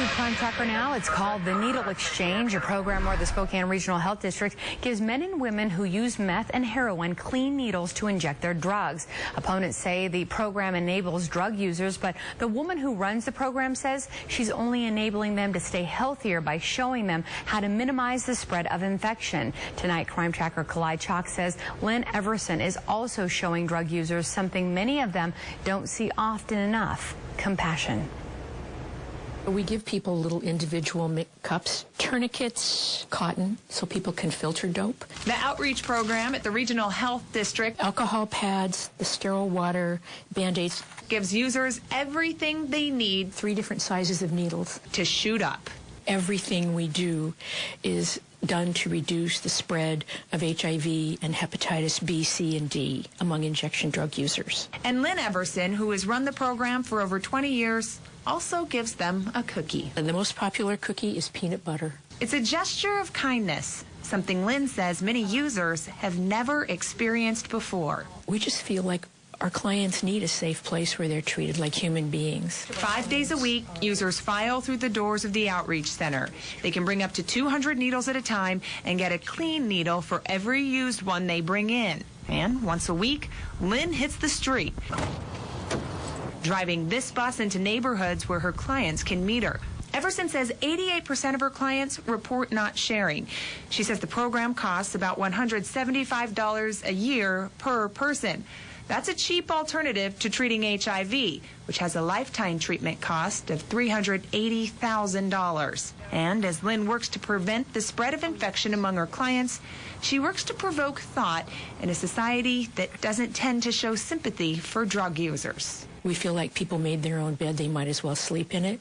to Crime Tracker now. It's called the Needle Exchange, a program where the Spokane Regional Health District gives men and women who use meth and heroin clean needles to inject their drugs. Opponents say the program enables drug users, but the woman who runs the program says she's only enabling them to stay healthier by showing them how to minimize the spread of infection. Tonight, Crime Tracker Kalae Chock says Lynn Everson is also showing drug users something many of them don't see often enough: compassion. We give people little individual cups, tourniquets, cotton, so people can filter dope. The outreach program at the Regional Health District, alcohol pads, the sterile water, Band-Aids, gives users everything they need. 3 different sizes of needles to shoot up. Everything we do is done to reduce the spread of HIV and hepatitis B, C, and D among injection drug users. And Lynn Everson, who has run the program for over 20 years, also gives them a cookie. And the most popular cookie is peanut butter. It's a gesture of kindness, something Lynn says many users have never experienced before. We just feel like our clients need a safe place where they're treated like human beings. 5 days a week, users file through the doors of the outreach center. They can bring up to 200 needles at a time and get a clean needle for every used one they bring in. And once a week, Lynn hits the street, driving this bus into neighborhoods where her clients can meet her. Everson says 88% of her clients report not sharing. She says the program costs about $175 a year per person. That's a cheap alternative to treating HIV, which has a lifetime treatment cost of $380,000. And as Lynn works to prevent the spread of infection among her clients, she works to provoke thought in a society that doesn't tend to show sympathy for drug users. We feel like people made their own bed, they might as well sleep in it,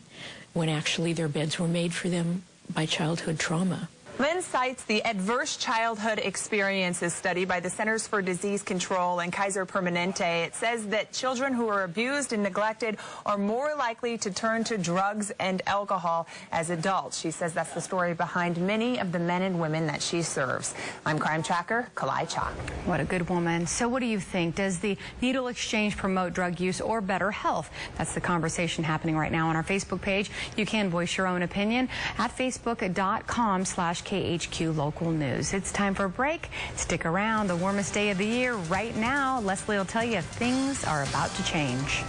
when actually their beds were made for them by childhood trauma. Lynn cites the Adverse Childhood Experiences study by the Centers for Disease Control and Kaiser Permanente. It says that children who are abused and neglected are more likely to turn to drugs and alcohol as adults. She says that's the story behind many of the men and women that she serves. I'm Crime Tracker Kalae Chock. What a good woman. So what do you think? Does the Needle Exchange promote drug use or better health? That's the conversation happening right now on our Facebook page. You can voice your own opinion at facebook.com/KHQ Local News. It's time for a break. Stick around. The warmest day of the year right now. Leslie will tell you things are about to change.